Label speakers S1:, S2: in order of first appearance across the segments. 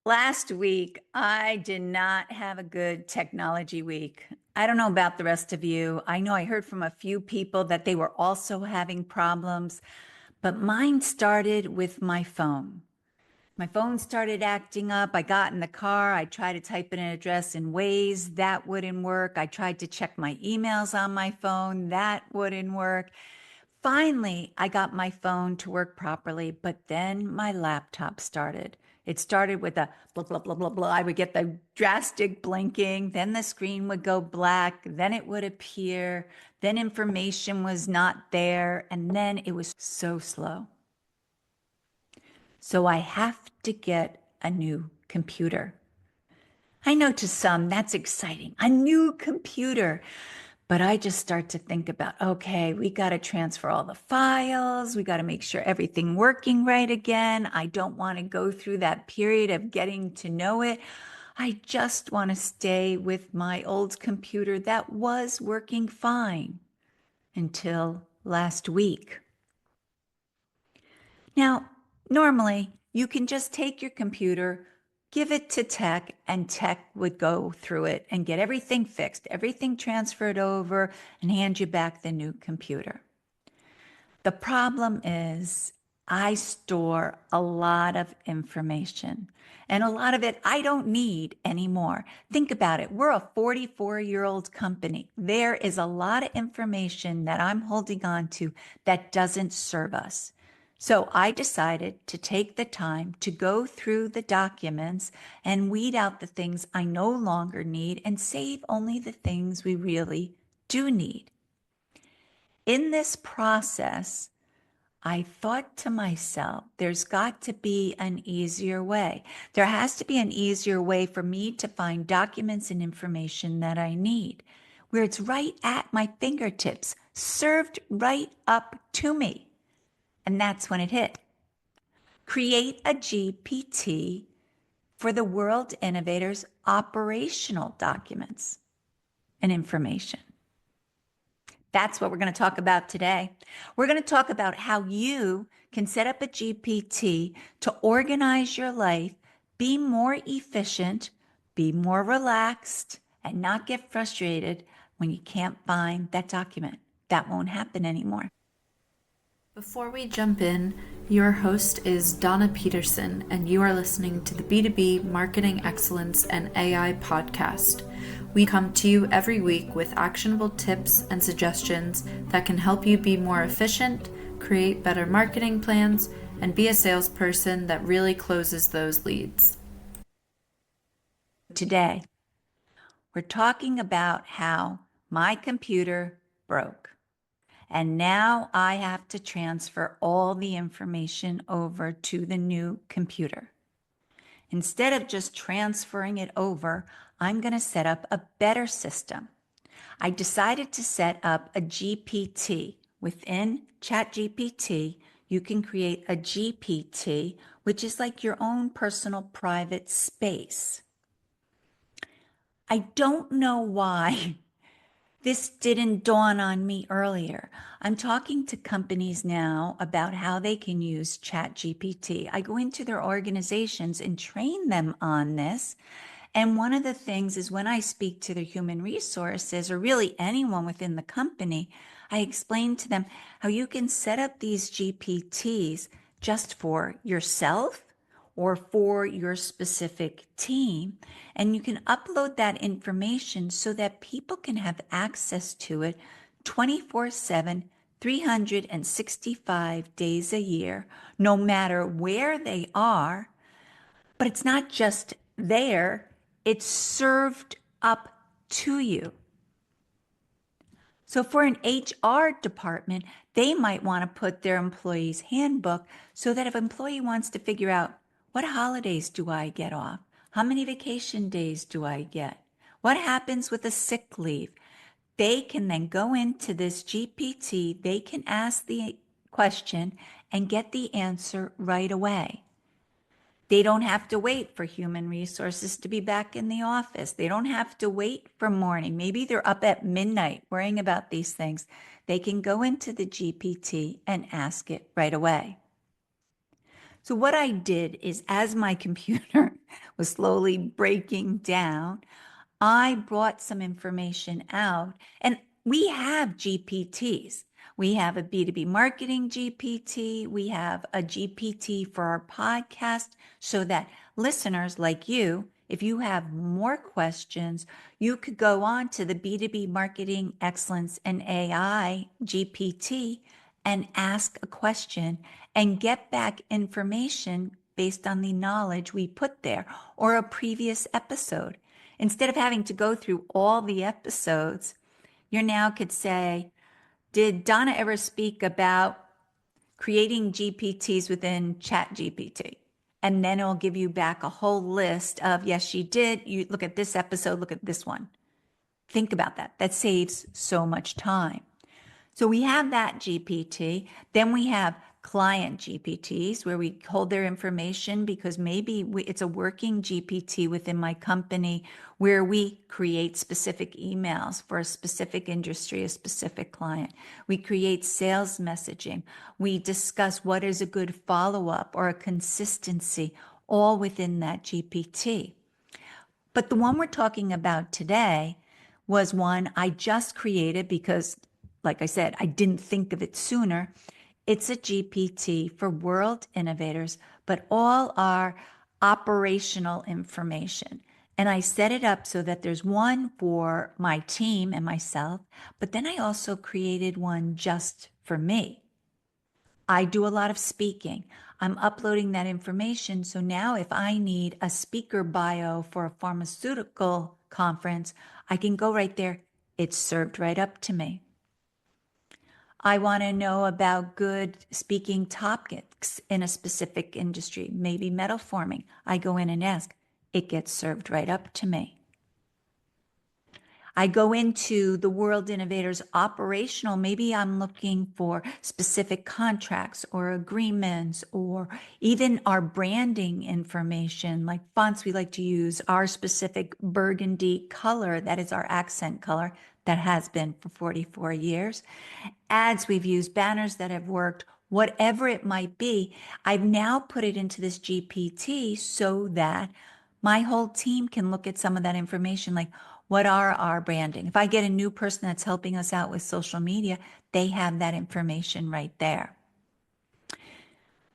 S1: Last week, I did not have a good technology week. I don't know about the rest of you. I know I heard from a few people that they were also having problems, but mine started with my phone. My phone started acting up. I got in the car. I tried to type in an address in Waze. That wouldn't work. I tried to check my emails on my phone. That wouldn't work. Finally, I got my phone to work properly, but then my laptop started. It started with a blah, blah, blah, blah, blah. I would get the drastic blinking, then the screen would go black, then it would appear, then information was not there, and then it was so slow. So I have to get a new computer. I know to some that's exciting, a new computer. But I just start to think about, okay, we got to transfer all the files. We got to make sure everything working right again. I don't want to go through that period of getting to know it. I just want to stay with my old computer that was working fine until last week. Now, normally you can just take your computer, give it to tech, and tech would go through it and get everything fixed, everything transferred over, and hand you back the new computer. The problem is I store a lot of information, and a lot of it I don't need anymore. Think about it. We're a 44-year-old company. There is a lot of information that I'm holding on to that doesn't serve us. So I decided to take the time to go through the documents and weed out the things I no longer need and save only the things we really do need. In this process, I thought to myself, there's got to be an easier way. There has to be an easier way for me to find documents and information that I need, where it's right at my fingertips, served right up to me. And that's when it hit. Create a GPT for the World Innovators operational documents and information. That's what we're going to talk about today. We're going to talk about how you can set up a GPT to organize your life, be more efficient, be more relaxed, and not get frustrated when you can't find that document. That won't happen anymore.
S2: Before we jump in, your host is Donna Peterson, and you are listening to the B2B Marketing Excellence and AI podcast. We come to you every week with actionable tips and suggestions that can help you be more efficient, create better marketing plans, and be a salesperson that really closes those leads.
S1: Today, we're talking about how my computer broke. And now I have to transfer all the information over to the new computer. Instead of just transferring it over, I'm going to set up a better system. I decided to set up a GPT. Within ChatGPT, you can create a GPT, which is like your own personal private space. I don't know why this didn't dawn on me earlier. I'm talking to companies now about how they can use ChatGPT. I go into their organizations and train them on this. And one of the things is when I speak to their human resources or really anyone within the company, I explain to them how you can set up these GPTs just for yourself or for your specific team. And you can upload that information so that people can have access to it 24/7, 365 days a year, no matter where they are. But it's not just there, it's served up to you. So for an HR department, they might want to put their employee's handbook so that if an employee wants to figure out what holidays do I get off? How many vacation days do I get? What happens with a sick leave? They can then go into this GPT, they can ask the question and get the answer right away. They don't have to wait for human resources to be back in the office. They don't have to wait for morning. Maybe they're up at midnight worrying about these things. They can go into the GPT and ask it right away. So what I did is as my computer was slowly breaking down, I brought some information out, and we have GPTs. We have a B2B marketing GPT. We have a GPT for our podcast so that listeners like you, if you have more questions, you could go on to the B2B Marketing Excellence and AI GPT and ask a question and get back information based on the knowledge we put there or a previous episode. Instead of having to go through all the episodes, you now could say, did Donna ever speak about creating GPTs within ChatGPT? And then it'll give you back a whole list of, yes, she did. You look at this episode, look at this one. Think about that. That saves so much time. So we have that GPT. Then we have client GPTs where we hold their information because maybe it's a working GPT within my company where we create specific emails for a specific industry, a specific client. We create sales messaging. We discuss what is a good follow-up or a consistency, all within that GPT. But the one we're talking about today was one I just created because, like I said, I didn't think of it sooner. It's a GPT for world innovators, but all our operational information. And I set it up so that there's one for my team and myself, but then I also created one just for me. I do a lot of speaking. I'm uploading that information. So now if I need a speaker bio for a pharmaceutical conference, I can go right there. It's served right up to me. I want to know about good speaking topics in a specific industry, maybe metal forming. I go in and ask. It gets served right up to me. I go into the World Innovators operational. Maybe I'm looking for specific contracts or agreements or even our branding information, like fonts we like to use, our specific burgundy color that is our accent color that has been for 44 years. Ads we've used, banners that have worked, whatever it might be. I've now put it into this GPT so that my whole team can look at some of that information, like what are our branding? If I get a new person that's helping us out with social media, they have that information right there.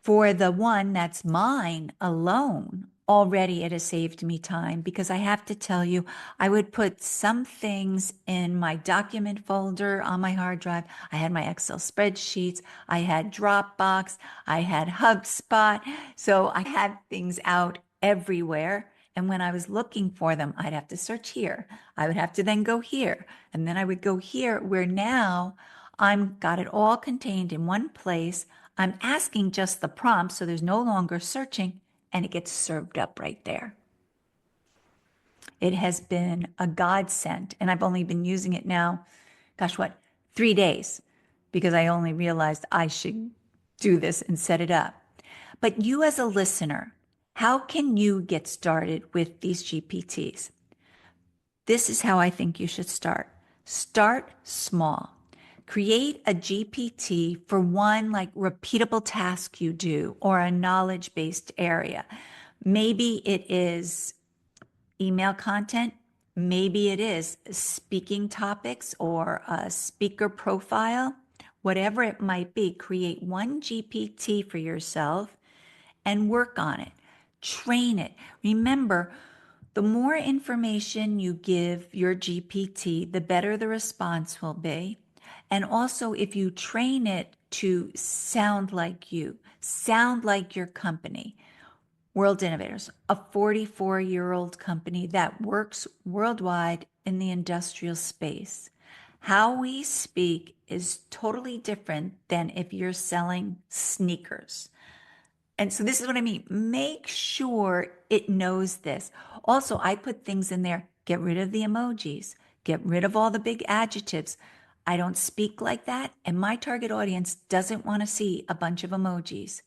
S1: For the one that's mine alone, already it has saved me time because I have to tell you, I would put some things in my document folder on my hard drive. I had my Excel spreadsheets, I had Dropbox, I had HubSpot. So I had things out everywhere. And when I was looking for them, I'd have to search here. I would have to then go here. And then I would go here, where now I'm got it all contained in one place. I'm asking just the prompt, so there's no longer searching, and it gets served up right there. It has been a godsend, and I've only been using it now, gosh, what, 3 days, because I only realized I should do this and set it up. But you as a listener, how can you get started with these GPTs? This is how I think you should start. Start small. Create a GPT for one like repeatable task you do or a knowledge-based area. Maybe it is email content. Maybe it is speaking topics or a speaker profile. Whatever it might be, create one GPT for yourself and work on it. Train it. Remember, the more information you give your GPT, the better the response will be. And also, if you train it to sound like you, sound like your company, World Innovators, a 44-year-old company that works worldwide in the industrial space. How we speak is totally different than if you're selling sneakers. And so this is what I mean. Make sure it knows this. Also, I put things in there. Get rid of the emojis. Get rid of all the big adjectives. I don't speak like that. And my target audience doesn't want to see a bunch of emojis.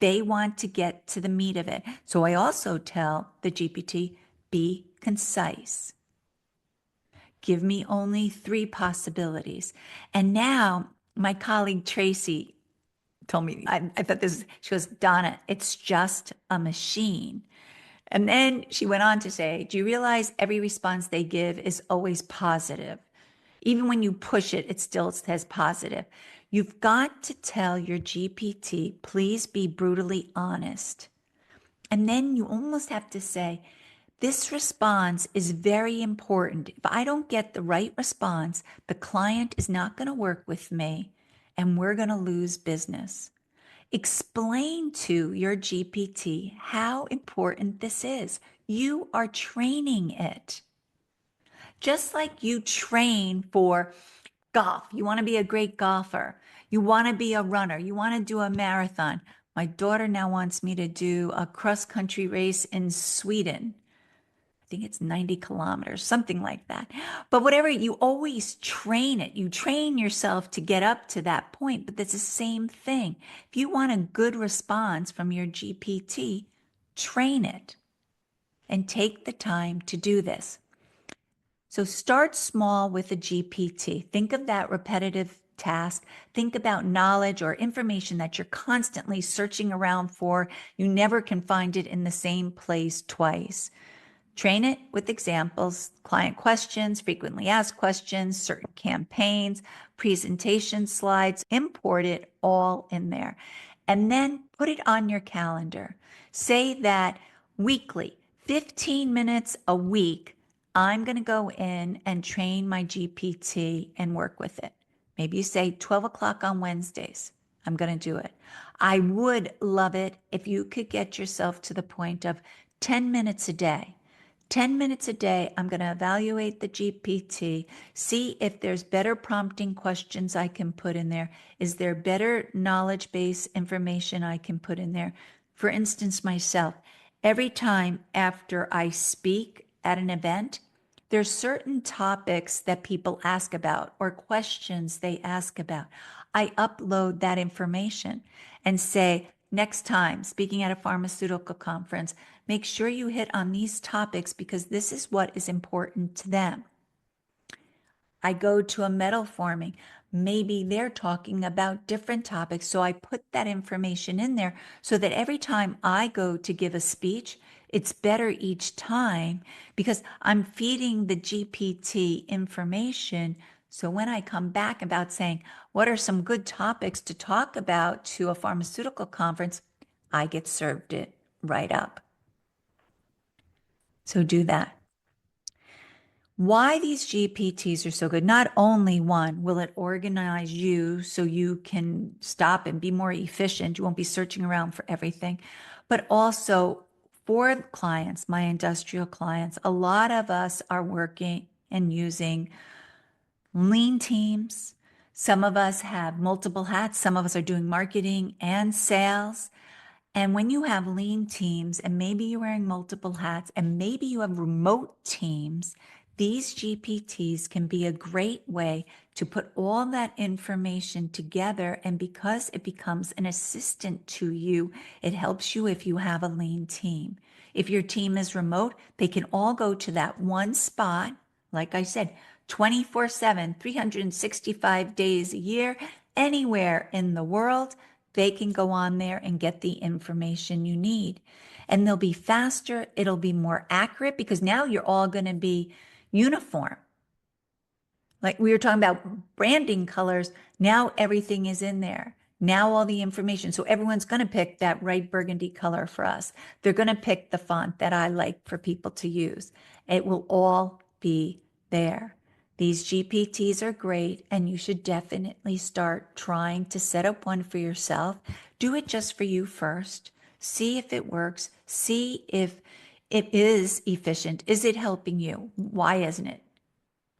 S1: They want to get to the meat of it. So I also tell the GPT, be concise. Give me only 3 possibilities. And now my colleague Tracy told me, I thought this, she goes, Donna, it's just a machine. And then she went on to say, do you realize every response they give is always positive? Even when you push it, it still says positive. You've got to tell your GPT, please be brutally honest. And then you almost have to say, this response is very important. If I don't get the right response, the client is not going to work with me and we're going to lose business. Explain to your GPT how important this is. You are training it. Just like you train for golf, you want to be a great golfer, you want to be a runner, you want to do a marathon. My daughter now wants me to do a cross country race in Sweden. I think it's 90 kilometers, something like that. But whatever, you always train it. You train yourself to get up to that point, but it's the same thing. If you want a good response from your GPT, train it and take the time to do this. So start small with a GPT. Think of that repetitive task. Think about knowledge or information that you're constantly searching around for. You never can find it in the same place twice. Train it with examples, client questions, frequently asked questions, certain campaigns, presentation slides. Import it all in there. And then put it on your calendar. Say that weekly, 15 minutes a week, I'm going to go in and train my GPT and work with it. Maybe you say 12 o'clock on Wednesdays. I'm going to do it. I would love it if you could get yourself to the point of 10 minutes a day. 10 minutes a day, I'm going to evaluate the GPT, see if there's better prompting questions I can put in there. Is there better knowledge-based information I can put in there? For instance, myself, every time after I speak at an event, there's certain topics that people ask about or questions they ask about. I upload that information and say, next time, speaking at a pharmaceutical conference, make sure you hit on these topics because this is what is important to them. I go to a metal forming. Maybe they're talking about different topics. So I put that information in there so that every time I go to give a speech, it's better each time because I'm feeding the GPT information. So when I come back about saying, what are some good topics to talk about to a pharmaceutical conference, I get served it right up. So do that. Why these GPTs are so good. Not only one, will it organize you so you can stop and be more efficient. You won't be searching around for everything, but also for clients, my industrial clients, a lot of us are working and using lean teams. Some of us have multiple hats. Some of us are doing marketing and sales. And when you have lean teams and maybe you're wearing multiple hats and maybe you have remote teams, these GPTs can be a great way to put all that information together. And because it becomes an assistant to you, it helps you if you have a lean team. If your team is remote, they can all go to that one spot, like I said, 24/7, 365 days a year, anywhere in the world. They can go on there and get the information you need. And they'll be faster. It'll be more accurate because now you're all going to be uniform. Like we were talking about branding colors. Now everything is in there. Now all the information. So everyone's going to pick that right burgundy color for us. They're going to pick the font that I like for people to use. It will all be there. These GPTs are great, and you should definitely start trying to set up one for yourself. Do it just for you first. See if it works. See if it is efficient. Is it helping you? Why isn't it?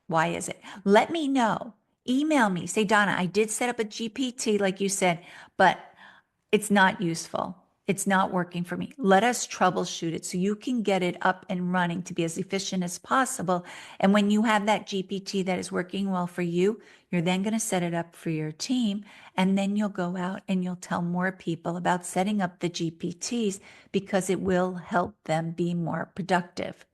S1: Why is it? Let me know. Email me. Say, Donna, I did set up a GPT, like you said, but it's not useful. It's not working for me. Let us troubleshoot it so you can get it up and running to be as efficient as possible. And when you have that GPT that is working well for you, you're then going to set it up for your team. And then you'll go out and you'll tell more people about setting up the GPTs because it will help them be more productive.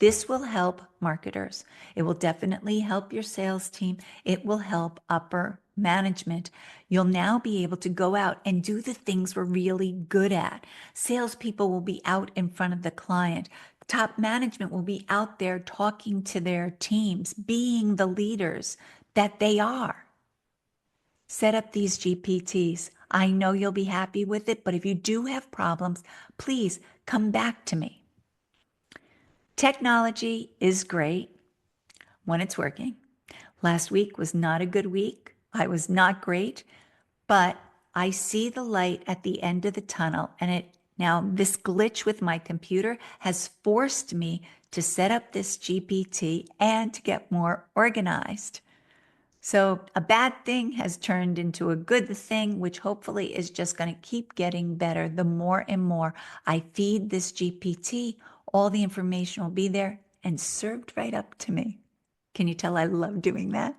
S1: This will help marketers. It will definitely help your sales team. It will help upper management, you'll now be able to go out and do the things we're really good at. Salespeople will be out in front of the client. Top management will be out there talking to their teams, being the leaders that they are. Set up these GPTs. I know you'll be happy with it, but if you do have problems, please come back to me. Technology is great when it's working. Last week was not a good week. I was not great, but I see the light at the end of the tunnel. And now this glitch with my computer has forced me to set up this GPT and to get more organized. So a bad thing has turned into a good thing, which hopefully is just going to keep getting better. The more and more I feed this GPT, all the information will be there and served right up to me. Can you tell I love doing that?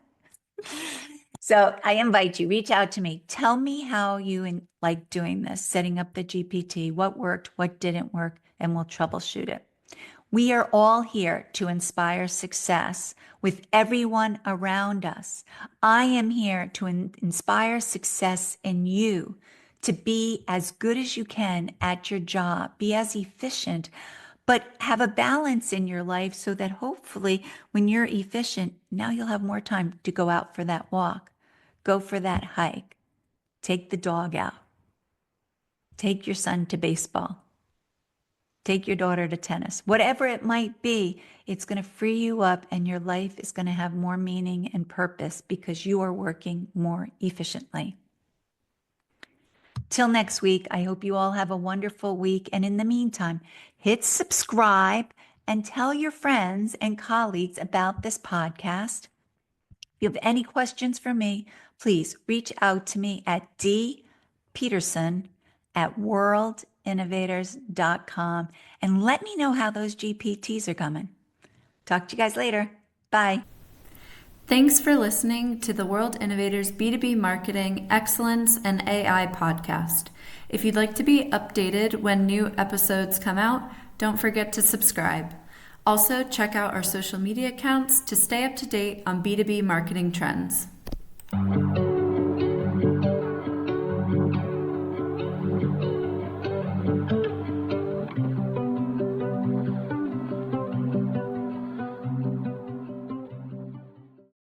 S1: So I invite you, reach out to me. Tell me how you like doing this, setting up the GPT, what worked, what didn't work, and we'll troubleshoot it. We are all here to inspire success with everyone around us. I am here to inspire success in you, to be as good as you can at your job, be as efficient, but have a balance in your life so that hopefully when you're efficient, now you'll have more time to go out for that walk, go for that hike, take the dog out, take your son to baseball. Take your daughter to tennis. Whatever it might be, it's going to free you up and your life is going to have more meaning and purpose because you are working more efficiently. Till next week, I hope you all have a wonderful week. And in the meantime, hit subscribe and tell your friends and colleagues about this podcast. If you have any questions for me, please reach out to me at dpeterson@worldinnovators.com and let me know how those GPTs are coming. Talk to you guys later. Bye.
S2: Thanks for listening to the World Innovators B2B Marketing Excellence and AI podcast. If you'd like to be updated when new episodes come out, don't forget to subscribe. Also, check out our social media accounts to stay up to date on B2B marketing trends.